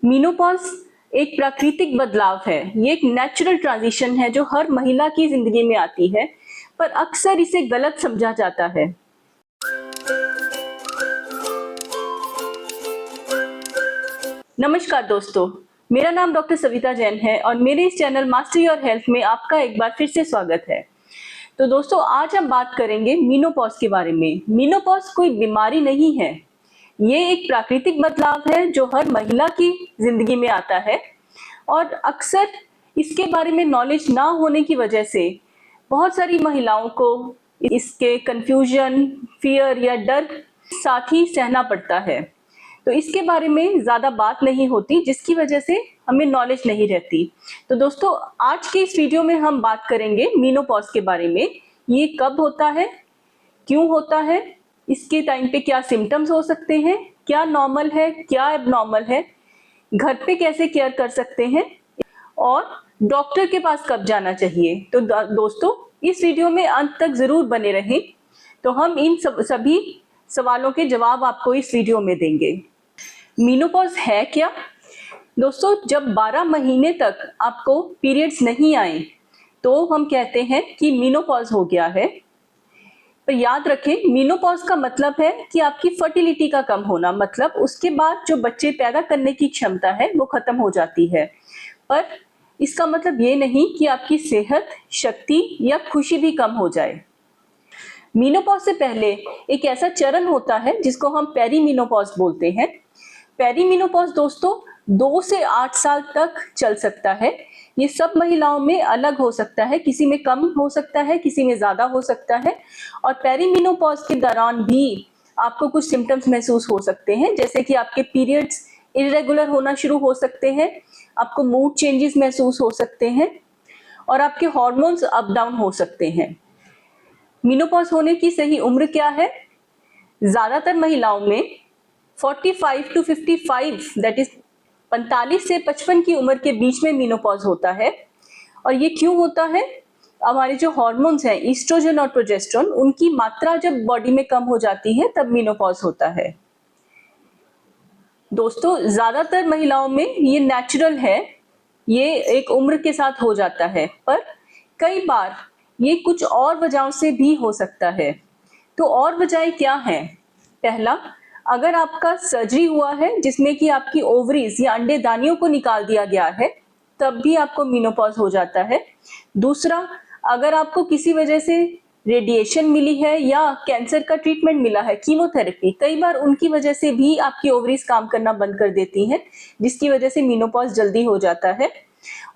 Menopause एक प्राकृतिक बदलाव है। ये एक नेचुरल ट्रांजिशन है जो हर महिला की जिंदगी में आती है, पर अक्सर इसे गलत समझा जाता है। नमस्कार दोस्तों, मेरा नाम डॉक्टर सविता जैन है और मेरे इस चैनल मास्टर योर हेल्थ में आपका एक बार फिर से स्वागत है। तो दोस्तों, आज हम बात करेंगे मीनोपॉज के बारे में। मीनोपॉज कोई बीमारी नहीं है, ये एक प्राकृतिक बदलाव है जो हर महिला की जिंदगी में आता है और अक्सर इसके बारे में नॉलेज ना होने की वजह से बहुत सारी महिलाओं को इसके कंफ्यूजन, फियर या डर साथ ही सहना पड़ता है। तो इसके बारे में ज्यादा बात नहीं होती, जिसकी वजह से हमें नॉलेज नहीं रहती। तो दोस्तों, आज के इस वीडियो में हम बात करेंगे मीनोपॉज के बारे में। ये कब होता है, क्यों होता है, इसके टाइम पे क्या सिम्टम्स हो सकते हैं, क्या नॉर्मल है, क्या एबनॉर्मल है, घर पे कैसे केयर कर सकते हैं और डॉक्टर के पास कब जाना चाहिए। तो दोस्तों, इस वीडियो में अंत तक जरूर बने रहें, तो हम इन सभी सवालों के जवाब आपको इस वीडियो में देंगे। मीनोपॉज है क्या? दोस्तों, जब 12 महीने तक आपको पीरियड्स नहीं आए तो हम कहते हैं कि मीनोपॉज हो गया है। पर याद रखें, मीनोपॉज का मतलब है कि आपकी फर्टिलिटी का कम होना, मतलब उसके बाद जो बच्चे पैदा करने की क्षमता है वो खत्म हो जाती है। पर इसका मतलब ये नहीं कि आपकी सेहत, शक्ति या खुशी भी कम हो जाए। मीनोपॉज से पहले एक ऐसा चरण होता है जिसको हम पेरीमीनोपॉज बोलते हैं। पेरीमीनोपॉज दोस्तों 2 से 8 साल तक चल सकता है। ये सब महिलाओं में अलग हो सकता है, किसी में कम हो सकता है, किसी में ज्यादा हो सकता है। और पेरीमीनोपॉज के दौरान भी आपको कुछ सिम्टम्स महसूस हो सकते हैं, जैसे कि आपके पीरियड्स इरेगुलर होना शुरू हो सकते हैं, आपको मूड चेंजेस महसूस हो सकते हैं और आपके हार्मोन्स अप डाउन हो सकते हैं। मीनोपॉज होने की सही उम्र क्या है? ज्यादातर महिलाओं में 45 to 55 दैट इज 45 से 55 की उम्र के बीच में मीनोपॉज होता है। और ये क्यों होता है? हमारे जो हार्मोन्स हैं, ईस्ट्रोजन और प्रोजेस्टेरोन, उनकी मात्रा जब बॉडी में कम हो जाती है तब मीनोपॉज होता है। दोस्तों, ज्यादातर महिलाओं में ये नेचुरल है, ये एक उम्र के साथ हो जाता है, पर कई बार ये कुछ और वजहों से भी हो सकता है। तो और वजहें क्या हैं? पहला, अगर आपका सर्जरी हुआ है जिसमें कि आपकी ओवरीज या अंडेदानियों को निकाल दिया गया है, तब भी आपको मीनोपॉज हो जाता है। दूसरा, अगर आपको किसी वजह से रेडिएशन मिली है या कैंसर का ट्रीटमेंट मिला है, कीमोथेरेपी, कई बार उनकी वजह से भी आपकी ओवरीज काम करना बंद कर देती हैं, जिसकी वजह से मीनोपॉज जल्दी हो जाता है।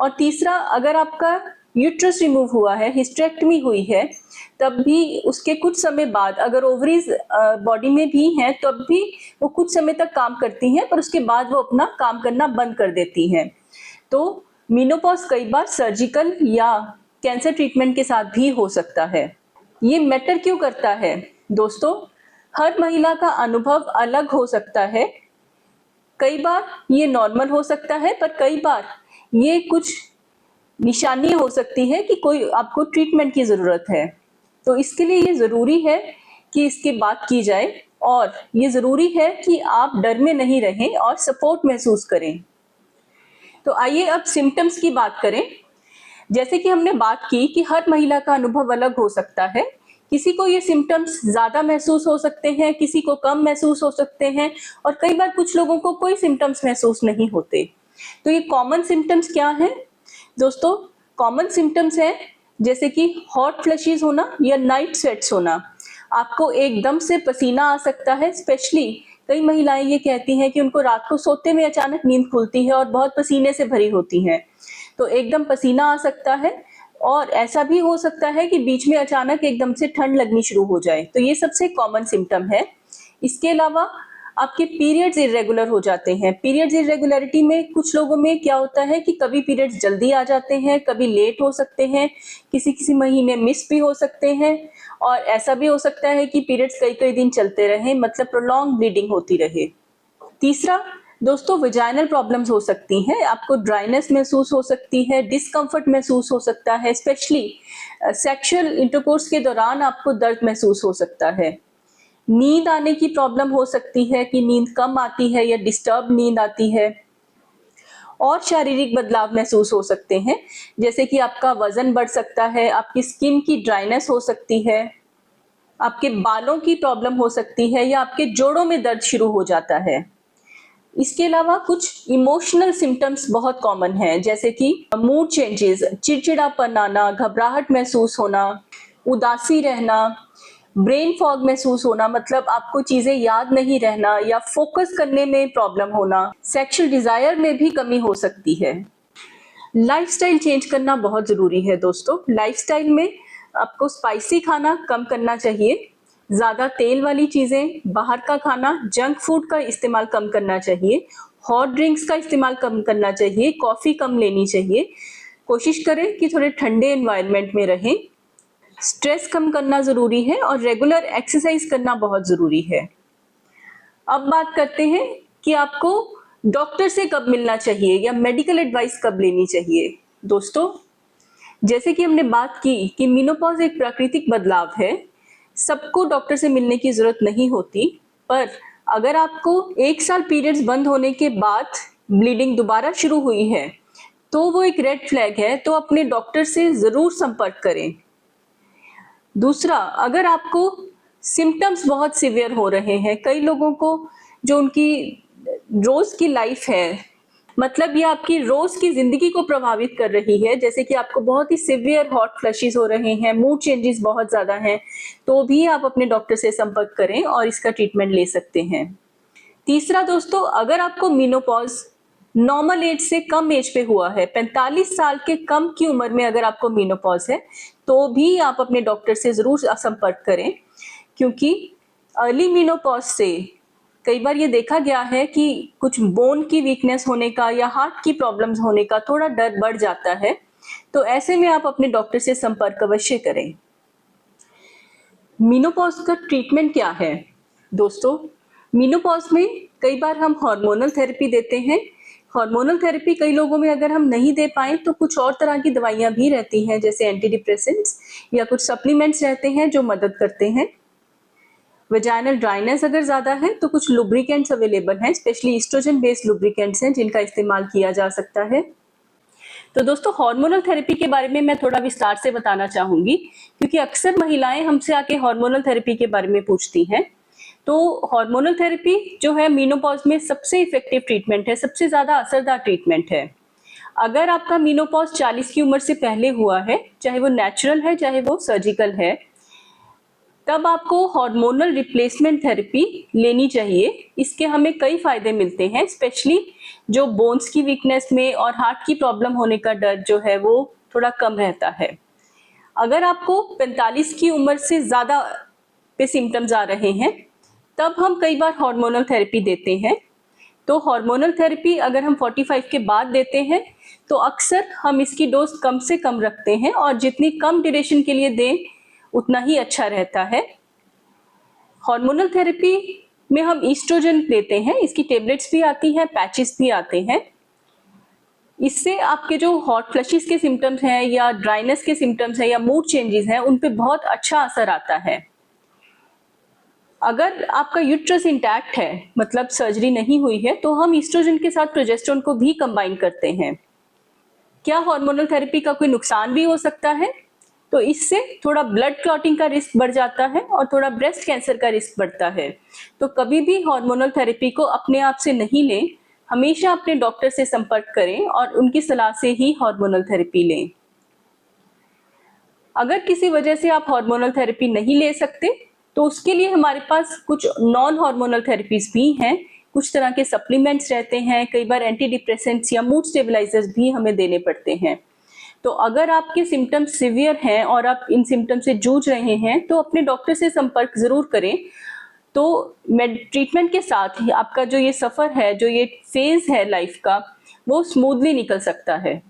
और तीसरा, अगर आपका यूट्रस रिमूव हुआ है, हिस्टेरेक्टमी हुई है, तब भी उसके कुछ समय बाद अगर ओवरीज बॉडी में भी हैं तब भी वो कुछ समय तक काम करती हैं, पर उसके बाद वो अपना काम करना बंद कर देती हैं। तो मीनोपॉज कई बार सर्जिकल या कैंसर ट्रीटमेंट के साथ भी हो सकता है। ये मैटर क्यों करता है? दोस्तों, हर महिला का अनुभव अलग हो सकता है। कई बार ये नॉर्मल हो सकता है, पर कई बार ये कुछ निशानी हो सकती है कि कोई आपको ट्रीटमेंट की जरूरत है। तो इसके लिए ये जरूरी है कि इसकी बात की जाए और ये जरूरी है कि आप डर में नहीं रहें और सपोर्ट महसूस करें। तो आइए अब सिम्टम्स की बात करें। जैसे कि हमने बात की कि हर महिला का अनुभव अलग हो सकता है, किसी को ये सिम्टम्स ज्यादा महसूस हो सकते हैं, किसी को कम महसूस हो सकते हैं और कई बार कुछ लोगों को कोई सिम्टम्स महसूस नहीं होते। तो ये कॉमन सिम्टम्स क्या हैं? दोस्तों, कॉमन सिम्टम्स है जैसे कि हॉट फ्लैशेस होना या नाइट स्वेट्स होना। आपको एकदम से पसीना आ सकता है। स्पेशली कई महिलाएं ये कहती हैं कि उनको रात को सोते में अचानक नींद खुलती है और बहुत पसीने से भरी होती हैं, तो एकदम पसीना आ सकता है। और ऐसा भी हो सकता है कि बीच में अचानक एकदम से ठंड लगनी शुरू हो जाए, तो ये सबसे कॉमन सिम्टम है। इसके अलावा आपके पीरियड्स इरेगुलर हो जाते हैं। पीरियड्स इरेगुलरिटी में कुछ लोगों में क्या होता है कि कभी पीरियड्स जल्दी आ जाते हैं, कभी लेट हो सकते हैं, किसी किसी महीने मिस भी हो सकते हैं और ऐसा भी हो सकता है कि पीरियड्स कई कई दिन चलते रहे, मतलब प्रोलॉन्ग ब्लीडिंग होती रहे। तीसरा दोस्तों, वेजाइनल प्रॉब्लम्स हो सकती हैं। आपको ड्राइनेस महसूस हो सकती है, डिस्कम्फर्ट महसूस हो सकता है, स्पेशली सेक्सुअल इंटरकोर्स के दौरान आपको दर्द महसूस हो सकता है। नींद आने की प्रॉब्लम हो सकती है कि नींद कम आती है या डिस्टर्ब नींद आती है। और शारीरिक बदलाव महसूस हो सकते हैं, जैसे कि आपका वजन बढ़ सकता है, आपकी स्किन की ड्राइनेस हो सकती है, आपके बालों की प्रॉब्लम हो सकती है या आपके जोड़ों में दर्द शुरू हो जाता है। इसके अलावा कुछ इमोशनल सिम्टम्स बहुत कॉमन हैं, जैसे कि मूड चेंजेस, चिड़चिड़ापन आना, घबराहट महसूस होना, उदासी रहना, ब्रेन फॉग महसूस होना, मतलब आपको चीजें याद नहीं रहना या फोकस करने में प्रॉब्लम होना, सेक्सुअल डिजायर में भी कमी हो सकती है। लाइफस्टाइल चेंज करना बहुत जरूरी है दोस्तों। लाइफस्टाइल में आपको स्पाइसी खाना कम करना चाहिए, ज्यादा तेल वाली चीजें, बाहर का खाना, जंक फूड का इस्तेमाल कम करना चाहिए, हॉट ड्रिंक्स का इस्तेमाल कम करना चाहिए, कॉफी कम लेनी चाहिए। कोशिश करें कि थोड़े ठंडे एनवायरनमेंट में रहें। स्ट्रेस कम करना जरूरी है और रेगुलर एक्सरसाइज करना बहुत जरूरी है। अब बात करते हैं कि आपको डॉक्टर से कब मिलना चाहिए या मेडिकल एडवाइस कब लेनी चाहिए। दोस्तों, जैसे कि हमने बात की कि मेनोपॉज एक प्राकृतिक बदलाव है, सबको डॉक्टर से मिलने की जरूरत नहीं होती, पर अगर आपको 1 साल पीरियड्स बंद होने के बाद ब्लीडिंग दोबारा शुरू हुई है तो वो एक रेड फ्लैग है, तो अपने डॉक्टर से जरूर संपर्क करें। दूसरा, अगर आपको सिम्टम्स बहुत सिवियर हो रहे हैं, कई लोगों को जो उनकी रोज की लाइफ है, मतलब ये आपकी रोज की जिंदगी को प्रभावित कर रही है, जैसे कि आपको बहुत ही सिवियर हॉट फ्लशेस हो रहे हैं, मूड चेंजेस बहुत ज्यादा हैं, तो भी आप अपने डॉक्टर से संपर्क करें और इसका ट्रीटमेंट ले सकते हैं। तीसरा दोस्तों, अगर आपको मेनोपॉज नॉर्मल एज से कम एज पे हुआ है, 45 साल के कम की उम्र में अगर आपको मेनोपॉज है, तो भी आप अपने डॉक्टर से जरूर संपर्क करें, क्योंकि अर्ली मेनोपॉज से कई बार ये देखा गया है कि कुछ बोन की वीकनेस होने का या हार्ट की प्रॉब्लम्स होने का थोड़ा डर बढ़ जाता है, तो ऐसे में आप अपने डॉक्टर से संपर्क अवश्य करें। मेनोपॉज का ट्रीटमेंट क्या है दोस्तों? मेनोपॉज में कई बार हम हार्मोनल थेरेपी देते हैं। हार्मोनल थेरेपी कई लोगों में अगर हम नहीं दे पाए तो कुछ और तरह की दवाइयां भी रहती हैं, जैसे एंटी डिप्रेसेंट्स या कुछ सप्लीमेंट्स रहते हैं जो मदद करते हैं। वेजाइनल ड्राइनेस अगर ज्यादा है तो कुछ लुब्रिकेंट्स अवेलेबल हैं, स्पेशली ईस्ट्रोजन बेस्ड लुब्रिकेंट्स हैं जिनका इस्तेमाल किया जा सकता है। तो दोस्तों, हार्मोनल थेरेपी के बारे में मैं थोड़ा विस्तार से बताना चाहूंगी, क्योंकि अक्सर महिलाएं हमसे आके हार्मोनल थेरेपी के बारे में पूछती हैं। तो हार्मोनल थेरेपी जो है मेनोपॉज में सबसे इफेक्टिव ट्रीटमेंट है, सबसे ज्यादा असरदार ट्रीटमेंट है। अगर आपका मेनोपॉज 40 की उम्र से पहले हुआ है, चाहे वो नेचुरल है चाहे वो सर्जिकल है, तब आपको हार्मोनल रिप्लेसमेंट थेरेपी लेनी चाहिए। इसके हमें कई फायदे मिलते हैं, स्पेशली जो बोन्स की वीकनेस में और हार्ट की प्रॉब्लम होने का डर जो है वो थोड़ा कम रहता है। अगर आपको 45 की उम्र से ज्यादा पे सिम्टम्स आ रहे हैं, तब हम कई बार हार्मोनल थेरेपी देते हैं। तो हार्मोनल थेरेपी अगर हम 45 के बाद देते हैं तो अक्सर हम इसकी डोज कम से कम रखते हैं, और जितनी कम ड्यूरेशन के लिए दें उतना ही अच्छा रहता है। हार्मोनल थेरेपी में हम ईस्ट्रोजन देते हैं, इसकी टेबलेट्स भी आती हैं, पैचेस भी आते हैं। इससे आपके जो हॉट फ्लशेस के सिम्टम्स हैं या ड्राइनेस के सिम्टम्स हैं या मूड चेंजेस हैं, उन पे बहुत अच्छा असर आता है। अगर आपका यूट्रस इंटैक्ट है, मतलब सर्जरी नहीं हुई है, तो हम ईस्ट्रोजन के साथ प्रोजेस्टेरोन को भी कंबाइन करते हैं। क्या हार्मोनल थेरेपी का कोई नुकसान भी हो सकता है? तो इससे थोड़ा ब्लड क्लॉटिंग का रिस्क बढ़ जाता है और थोड़ा ब्रेस्ट कैंसर का रिस्क बढ़ता है। तो कभी भी हार्मोनल थेरेपी को अपने आप से नहीं लें, हमेशा अपने डॉक्टर से संपर्क करें और उनकी सलाह से ही हार्मोनल थेरेपी लें। अगर किसी वजह से आप हार्मोनल थेरेपी नहीं ले सकते, तो उसके लिए हमारे पास कुछ नॉन हार्मोनल थेरेपीज भी हैं, कुछ तरह के सप्लीमेंट्स रहते हैं, कई बार एंटी डिप्रेसेंट्स या मूड स्टेबलाइजर्स भी हमें देने पड़ते हैं। तो अगर आपके सिम्टम्स सिवियर हैं और आप इन सिम्टम्स से जूझ रहे हैं, तो अपने डॉक्टर से संपर्क जरूर करें। तो ट्रीटमेंट के साथ ही आपका जो ये सफर है, जो ये फेज है लाइफ का, वो स्मूथली निकल सकता है।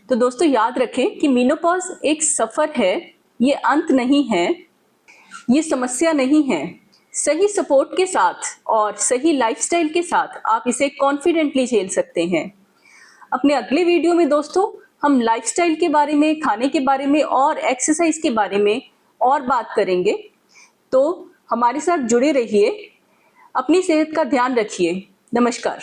तो दोस्तों, याद रखें कि मेनोपॉज एक सफर है, ये अंत नहीं है, ये समस्या नहीं है। सही सपोर्ट के साथ और सही लाइफस्टाइल के साथ आप इसे कॉन्फिडेंटली झेल सकते हैं। अपने अगले वीडियो में दोस्तों हम लाइफस्टाइल के बारे में, खाने के बारे में और एक्सरसाइज के बारे में और बात करेंगे। तो हमारे साथ जुड़े रहिए, अपनी सेहत का ध्यान रखिए। नमस्कार।